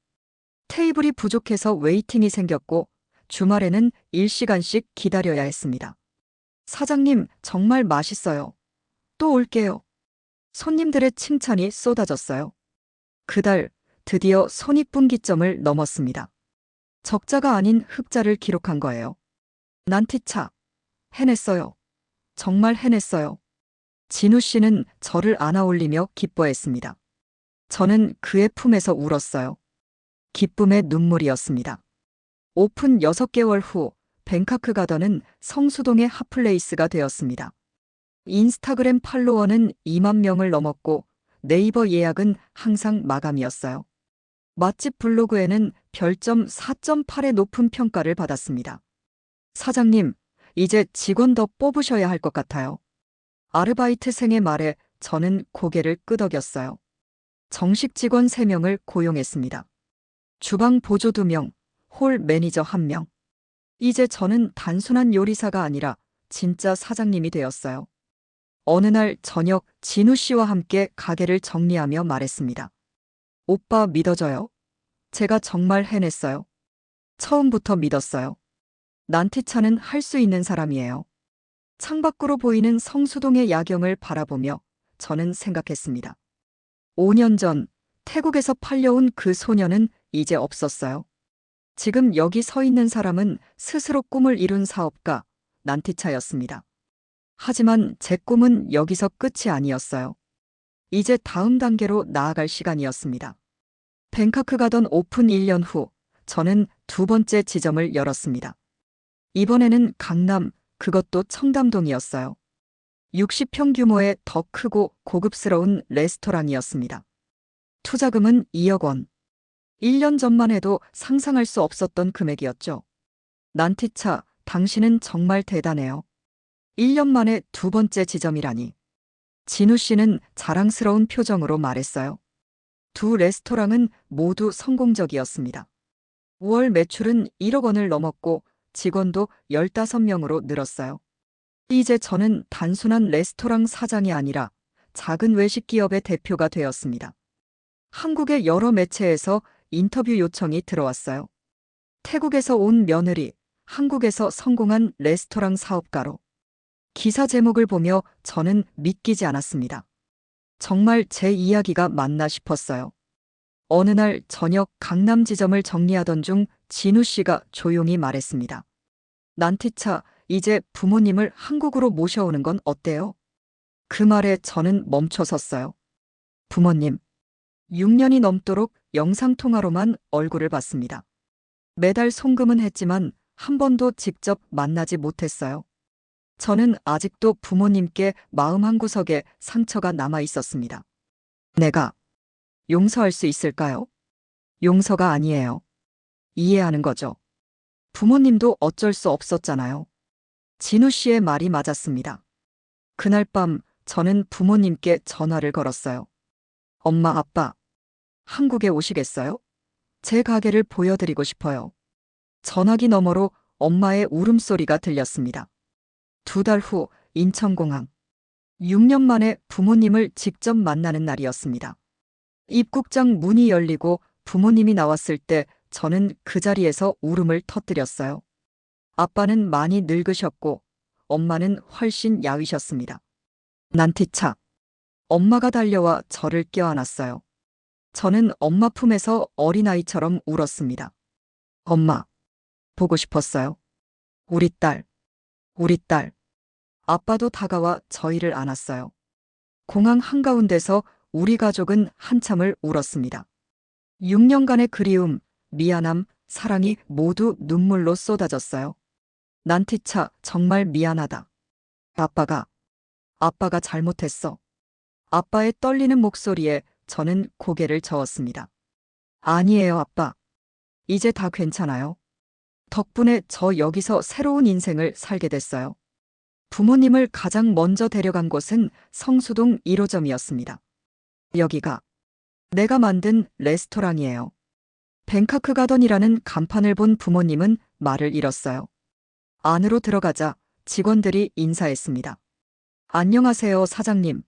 테이블이 부족해서 웨이팅이 생겼고 주말에는 1시간씩 기다려야 했습니다. 사장님, 정말 맛있어요. 또 올게요. 손님들의 칭찬이 쏟아졌어요. 그달 드디어 손익분기점을 넘었습니다. 적자가 아닌 흑자를 기록한 거예요. 난티차. 해냈어요. 정말 해냈어요. 진우 씨는 저를 안아올리며 기뻐했습니다. 저는 그의 품에서 울었어요. 기쁨의 눈물이었습니다. 오픈 6개월 후 뱅카크 가던은 성수동의 핫플레이스가 되었습니다. 인스타그램 팔로워는 2만 명을 넘었고 네이버 예약은 항상 마감이었어요. 맛집 블로그에는 별점 4.8의 높은 평가를 받았습니다. 사장님, 이제 직원 더 뽑으셔야 할 것 같아요. 아르바이트생의 말에 저는 고개를 끄덕였어요. 정식 직원 3명을 고용했습니다. 주방 보조 2명, 홀 매니저 1명. 이제 저는 단순한 요리사가 아니라 진짜 사장님이 되었어요. 어느 날 저녁 진우 씨와 함께 가게를 정리하며 말했습니다. 오빠 믿어줘요. 제가 정말 해냈어요. 처음부터 믿었어요. 난티차는 할 수 있는 사람이에요. 창밖으로 보이는 성수동의 야경을 바라보며 저는 생각했습니다. 5년 전 태국에서 팔려온 그 소녀는 이제 없었어요. 지금 여기 서 있는 사람은 스스로 꿈을 이룬 사업가, 난티차였습니다. 하지만 제 꿈은 여기서 끝이 아니었어요. 이제 다음 단계로 나아갈 시간이었습니다. 뱅카크 가던 오픈 1년 후, 저는 2번째 지점을 열었습니다. 이번에는 강남, 그것도 청담동이었어요. 60평 규모의 더 크고 고급스러운 레스토랑이었습니다. 투자금은 2억 원. 1년 전만 해도 상상할 수 없었던 금액이었죠. 난티차, 당신은 정말 대단해요. 1년 만에 2번째 지점이라니. 진우 씨는 자랑스러운 표정으로 말했어요. 2 레스토랑은 모두 성공적이었습니다. 5월 매출은 1억 원을 넘었고 직원도 15명으로 늘었어요. 이제 저는 단순한 레스토랑 사장이 아니라 작은 외식 기업의 대표가 되었습니다. 한국의 여러 매체에서 인터뷰 요청이 들어왔어요. 태국에서 온 며느리, 한국에서 성공한 레스토랑 사업가로. 기사 제목을 보며 저는 믿기지 않았습니다. 정말 제 이야기가 맞나 싶었어요. 어느 날 저녁 강남 지점을 정리하던 중 진우 씨가 조용히 말했습니다. 난티차, 이제 부모님을 한국으로 모셔오는 건 어때요? 그 말에 저는 멈춰섰어요. 부모님. 6년이 넘도록 영상통화로만 얼굴을 봤습니다. 매달 송금은 했지만 한 번도 직접 만나지 못했어요. 저는 아직도 부모님께 마음 한구석에 상처가 남아 있었습니다. 내가 용서할 수 있을까요? 용서가 아니에요. 이해하는 거죠. 부모님도 어쩔 수 없었잖아요. 진우 씨의 말이 맞았습니다. 그날 밤 저는 부모님께 전화를 걸었어요. 엄마, 아빠, 한국에 오시겠어요? 제 가게를 보여드리고 싶어요. 전화기 너머로 엄마의 울음소리가 들렸습니다. 2달 후 인천공항. 6년 만에 부모님을 직접 만나는 날이었습니다. 입국장 문이 열리고 부모님이 나왔을 때 저는 그 자리에서 울음을 터뜨렸어요. 아빠는 많이 늙으셨고 엄마는 훨씬 야위셨습니다. 난티차. 엄마가 달려와 저를 껴안았어요. 저는 엄마 품에서 어린아이처럼 울었습니다. 엄마, 보고 싶었어요. 우리 딸, 우리 딸. 아빠도 다가와 저희를 안았어요. 공항 한가운데서 우리 가족은 한참을 울었습니다. 6년간의 그리움, 미안함, 사랑이 모두 눈물로 쏟아졌어요. 난티차, 정말 미안하다. 아빠가 잘못했어. 아빠의 떨리는 목소리에 저는 고개를 저었습니다. 아니에요, 아빠. 이제 다 괜찮아요. 덕분에 저 여기서 새로운 인생을 살게 됐어요. 부모님을 가장 먼저 데려간 곳은 성수동 1호점이었습니다. 여기가 내가 만든 레스토랑이에요. 뱅카크 가던이라는 간판을 본 부모님은 말을 잃었어요. 안으로 들어가자 직원들이 인사했습니다. 안녕하세요, 사장님.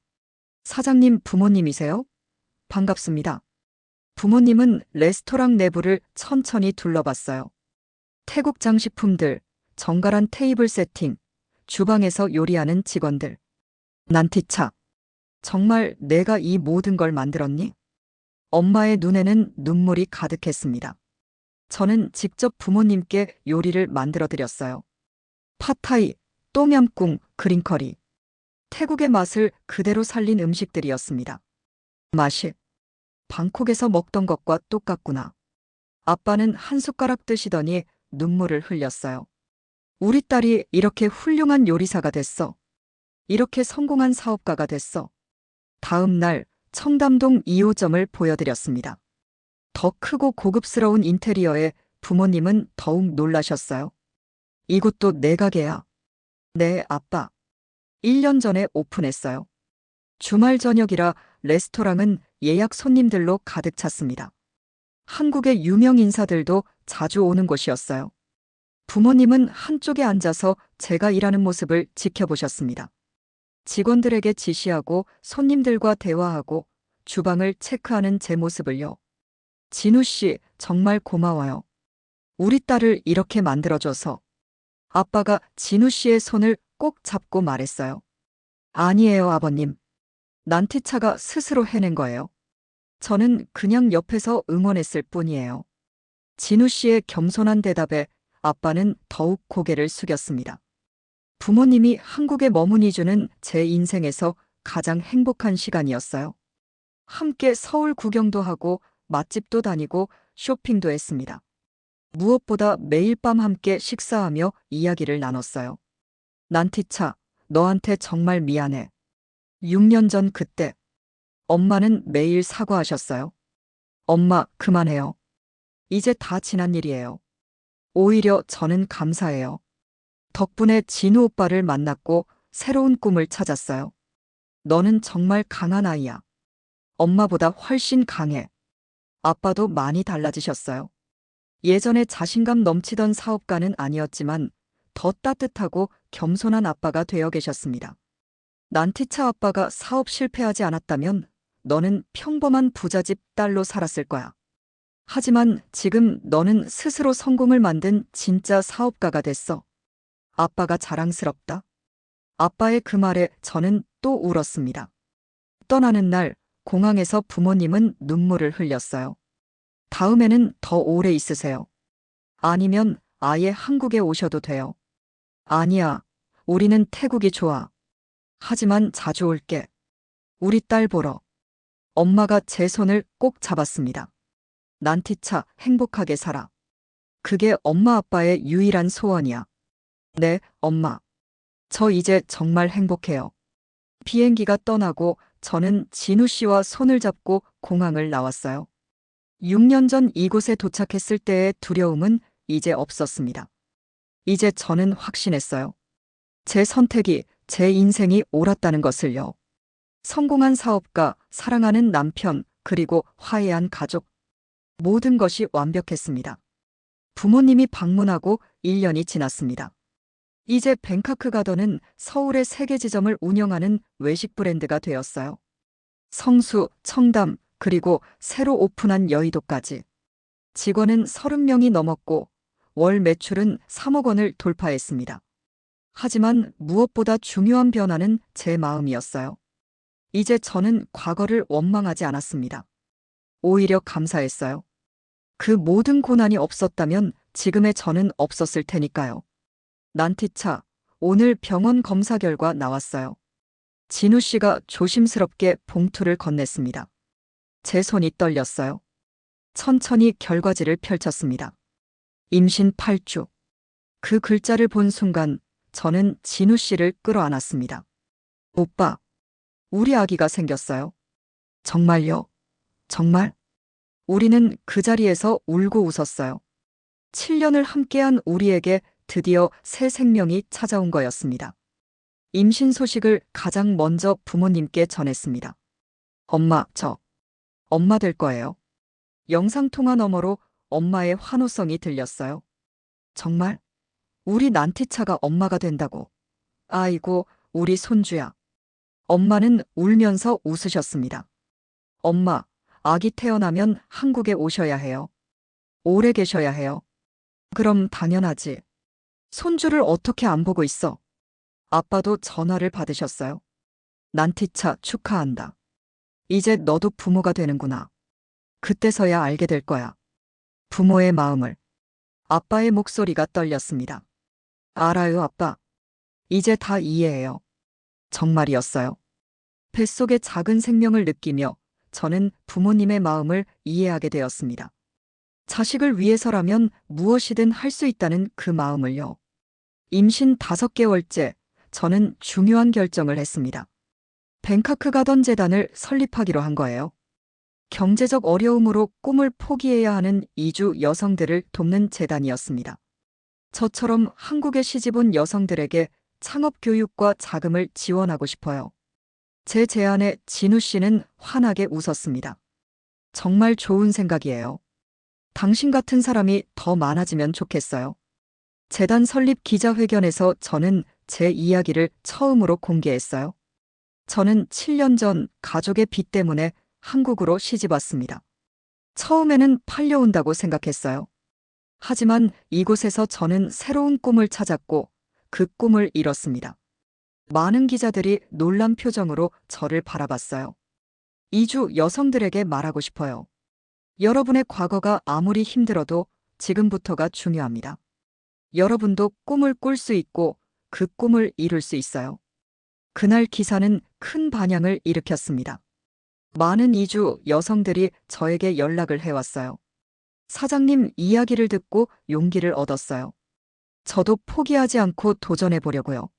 사장님 부모님이세요? 반갑습니다. 부모님은 레스토랑 내부를 천천히 둘러봤어요. 태국 장식품들, 정갈한 테이블 세팅, 주방에서 요리하는 직원들. 난티차. 정말 내가 이 모든 걸 만들었니? 엄마의 눈에는 눈물이 가득했습니다. 저는 직접 부모님께 요리를 만들어 드렸어요. 팟타이, 똠얌꿍, 그린커리. 태국의 맛을 그대로 살린 음식들이었습니다. 맛이 방콕에서 먹던 것과 똑같구나. 아빠는 한 숟가락 드시더니 눈물을 흘렸어요. 우리 딸이 이렇게 훌륭한 요리사가 됐어. 이렇게 성공한 사업가가 됐어. 다음 날 청담동 2호점을 보여드렸습니다. 더 크고 고급스러운 인테리어에 부모님은 더욱 놀라셨어요. 이곳도 내 가게야. 네, 아빠. 1년 전에 오픈했어요. 주말 저녁이라 레스토랑은 예약 손님들로 가득 찼습니다. 한국의 유명 인사들도 자주 오는 곳이었어요. 부모님은 한쪽에 앉아서 제가 일하는 모습을 지켜보셨습니다. 직원들에게 지시하고 손님들과 대화하고 주방을 체크하는 제 모습을요. 진우 씨, 정말 고마워요. 우리 딸을 이렇게 만들어줘서. 아빠가 진우 씨의 손을 꼭 잡고 말했어요. 아니에요, 아버님. 난티차가 스스로 해낸 거예요. 저는 그냥 옆에서 응원했을 뿐이에요. 진우 씨의 겸손한 대답에 아빠는 더욱 고개를 숙였습니다. 부모님이 한국에 머문 2주는 제 인생에서 가장 행복한 시간이었어요. 함께 서울 구경도 하고 맛집도 다니고 쇼핑도 했습니다. 무엇보다 매일 밤 함께 식사하며 이야기를 나눴어요. 난티차, 너한테 정말 미안해. 6년 전 그때 엄마는 매일 사과하셨어요. 엄마, 그만해요. 이제 다 지난 일이에요. 오히려 저는 감사해요. 덕분에 진우 오빠를 만났고 새로운 꿈을 찾았어요. 너는 정말 강한 아이야. 엄마보다 훨씬 강해. 아빠도 많이 달라지셨어요. 예전에 자신감 넘치던 사업가는 아니었지만 더 따뜻하고 겸손한 아빠가 되어 계셨습니다. 난티차 아빠가 사업 실패하지 않았다면 너는 평범한 부잣집 딸로 살았을 거야. 하지만 지금 너는 스스로 성공을 만든 진짜 사업가가 됐어. 아빠가 자랑스럽다. 아빠의 그 말에 저는 또 울었습니다. 떠나는 날 공항에서 부모님은 눈물을 흘렸어요. 다음에는 더 오래 있으세요. 아니면 아예 한국에 오셔도 돼요. 아니야, 우리는 태국이 좋아. 하지만 자주 올게. 우리 딸 보러. 엄마가 제 손을 꼭 잡았습니다. 난티차, 행복하게 살아. 그게 엄마 아빠의 유일한 소원이야. 네, 엄마. 저 이제 정말 행복해요. 비행기가 떠나고 저는 진우 씨와 손을 잡고 공항을 나왔어요. 6년 전 이곳에 도착했을 때의 두려움은 이제 없었습니다. 이제 저는 확신했어요. 제 선택이, 제 인생이 옳았다는 것을요. 성공한 사업가, 사랑하는 남편, 그리고 화해한 가족. 모든 것이 완벽했습니다. 부모님이 방문하고 1년이 지났습니다. 이제 뱅카크 가던은 서울의 3개 지점을 운영하는 외식 브랜드가 되었어요. 성수, 청담, 그리고 새로 오픈한 여의도까지. 직원은 30명이 넘었고 월 매출은 3억 원을 돌파했습니다. 하지만 무엇보다 중요한 변화는 제 마음이었어요. 이제 저는 과거를 원망하지 않았습니다. 오히려 감사했어요. 그 모든 고난이 없었다면 지금의 저는 없었을 테니까요. 난티차, 오늘 병원 검사 결과 나왔어요. 진우 씨가 조심스럽게 봉투를 건넸습니다. 제 손이 떨렸어요. 천천히 결과지를 펼쳤습니다. 임신 8주. 그 글자를 본 순간 저는 진우 씨를 끌어안았습니다. 오빠, 우리 아기가 생겼어요. 정말요? 정말? 우리는 그 자리에서 울고 웃었어요. 7년을 함께한 우리에게 드디어 새 생명이 찾아온 거였습니다. 임신 소식을 가장 먼저 부모님께 전했습니다. 엄마, 엄마 될 거예요. 영상통화 너머로 엄마의 환호성이 들렸어요. 정말? 우리 난티차가 엄마가 된다고. 아이고, 우리 손주야. 엄마는 울면서 웃으셨습니다. 엄마, 아기 태어나면 한국에 오셔야 해요. 오래 계셔야 해요. 그럼 당연하지. 손주를 어떻게 안 보고 있어? 아빠도 전화를 받으셨어요. 난티차 축하한다. 이제 너도 부모가 되는구나. 그때서야 알게 될 거야. 부모의 마음을. 아빠의 목소리가 떨렸습니다. 알아요, 아빠. 이제 다 이해해요. 정말이었어요. 뱃속의 작은 생명을 느끼며 저는 부모님의 마음을 이해하게 되었습니다. 자식을 위해서라면 무엇이든 할 수 있다는 그 마음을요. 임신 5개월째 저는 중요한 결정을 했습니다. 뱅카크 가던 재단을 설립하기로 한 거예요. 경제적 어려움으로 꿈을 포기해야 하는 이주 여성들을 돕는 재단이었습니다. 저처럼 한국에 시집온 여성들에게 창업 교육과 자금을 지원하고 싶어요. 제 제안에 진우 씨는 환하게 웃었습니다. 정말 좋은 생각이에요. 당신 같은 사람이 더 많아지면 좋겠어요. 재단 설립 기자회견에서 저는 제 이야기를 처음으로 공개했어요. 저는 7년 전 가족의 빚 때문에 한국으로 시집 왔습니다. 처음에는 팔려온다고 생각했어요. 하지만 이곳에서 저는 새로운 꿈을 찾았고 그 꿈을 이뤘습니다. 많은 기자들이 놀란 표정으로 저를 바라봤어요. 이주 여성들에게 말하고 싶어요. 여러분의 과거가 아무리 힘들어도 지금부터가 중요합니다. 여러분도 꿈을 꿀 수 있고 그 꿈을 이룰 수 있어요. 그날 기사는 큰 반향을 일으켰습니다. 많은 이주 여성들이 저에게 연락을 해왔어요. 사장님 이야기를 듣고 용기를 얻었어요. 저도 포기하지 않고 도전해 보려고요.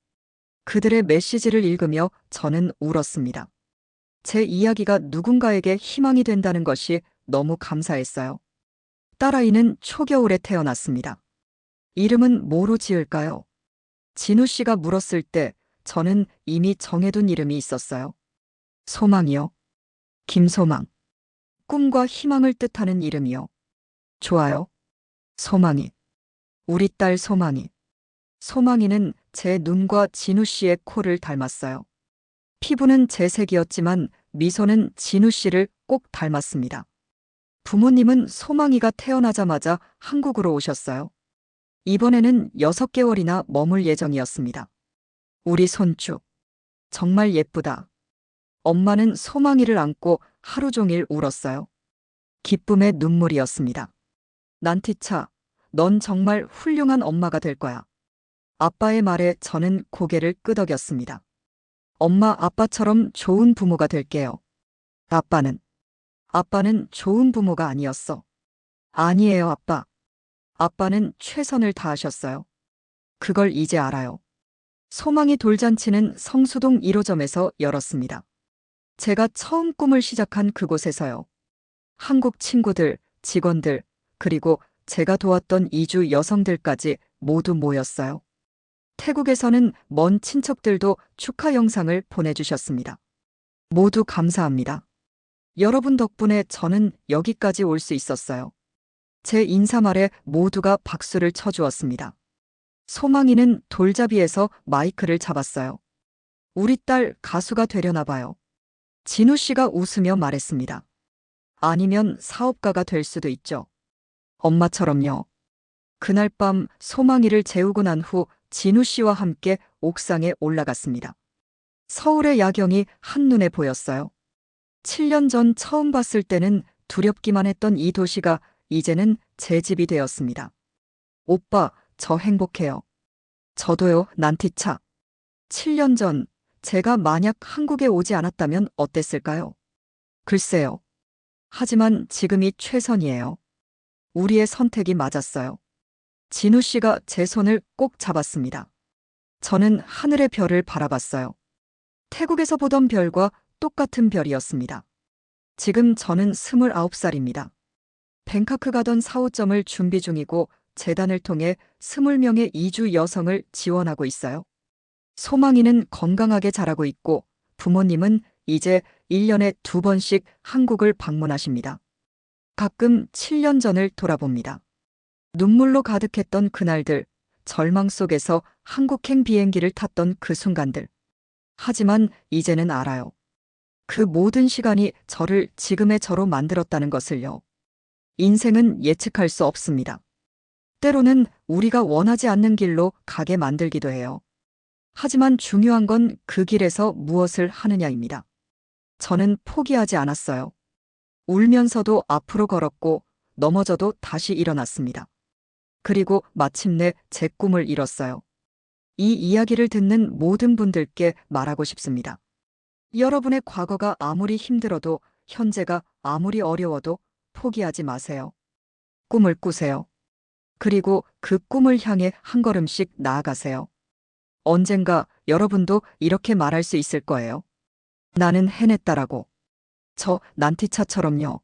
그들의 메시지를 읽으며 저는 울었습니다. 제 이야기가 누군가에게 희망이 된다는 것이 너무 감사했어요. 딸아이는 초겨울에 태어났습니다. 이름은 뭐로 지을까요? 진우 씨가 물었을 때 저는 이미 정해둔 이름이 있었어요. 소망이요. 김소망. 꿈과 희망을 뜻하는 이름이요. 좋아요. 소망이. 우리 딸 소망이. 소망이는 제 눈과 진우 씨의 코를 닮았어요. 피부는 제 색이었지만 미소는 진우 씨를 꼭 닮았습니다. 부모님은 소망이가 태어나자마자 한국으로 오셨어요. 이번에는 6개월이나 머물 예정이었습니다. 우리 손주. 정말 예쁘다. 엄마는 소망이를 안고 하루 종일 울었어요. 기쁨의 눈물이었습니다. 난티차, 넌 정말 훌륭한 엄마가 될 거야. 아빠의 말에 저는 고개를 끄덕였습니다. 엄마, 아빠처럼 좋은 부모가 될게요. 아빠는 좋은 부모가 아니었어. 아니에요, 아빠. 아빠는 최선을 다하셨어요. 그걸 이제 알아요. 소망이 돌잔치는 성수동 1호점에서 열었습니다. 제가 처음 꿈을 시작한 그곳에서요. 한국 친구들, 직원들, 그리고 제가 도왔던 이주 여성들까지 모두 모였어요. 태국에서는 먼 친척들도 축하 영상을 보내주셨습니다. 모두 감사합니다. 여러분 덕분에 저는 여기까지 올 수 있었어요. 제 인사말에 모두가 박수를 쳐주었습니다. 소망이는 돌잡이에서 마이크를 잡았어요. 우리 딸 가수가 되려나 봐요. 진우 씨가 웃으며 말했습니다. 아니면 사업가가 될 수도 있죠. 엄마처럼요. 그날 밤 소망이를 재우고 난 후 진우 씨와 함께 옥상에 올라갔습니다. 서울의 야경이 한눈에 보였어요. 7년 전 처음 봤을 때는 두렵기만 했던 이 도시가 이제는 제 집이 되었습니다. 오빠, 저 행복해요. 저도요, 난티차. 7년 전 제가 만약 한국에 오지 않았다면 어땠을까요? 글쎄요. 하지만 지금이 최선이에요. 우리의 선택이 맞았어요. 진우 씨가 제 손을 꼭 잡았습니다. 저는 하늘의 별을 바라봤어요. 태국에서 보던 별과 똑같은 별이었습니다. 지금 저는 29살입니다. 뱅카크 가던 사호점을 준비 중이고 재단을 통해 20명의 이주 여성을 지원하고 있어요. 소망이는 건강하게 자라고 있고 부모님은 이제 1년에 2번씩 한국을 방문하십니다. 가끔 7년 전을 돌아봅니다. 눈물로 가득했던 그날들, 절망 속에서 한국행 비행기를 탔던 그 순간들. 하지만 이제는 알아요. 그 모든 시간이 저를 지금의 저로 만들었다는 것을요. 인생은 예측할 수 없습니다. 때로는 우리가 원하지 않는 길로 가게 만들기도 해요. 하지만 중요한 건 그 길에서 무엇을 하느냐입니다. 저는 포기하지 않았어요. 울면서도 앞으로 걸었고 넘어져도 다시 일어났습니다. 그리고 마침내 제 꿈을 이뤘어요. 이 이야기를 듣는 모든 분들께 말하고 싶습니다. 여러분의 과거가 아무리 힘들어도 현재가 아무리 어려워도 포기하지 마세요. 꿈을 꾸세요. 그리고 그 꿈을 향해 한 걸음씩 나아가세요. 언젠가 여러분도 이렇게 말할 수 있을 거예요. 나는 해냈다라고. 저 난티차처럼요.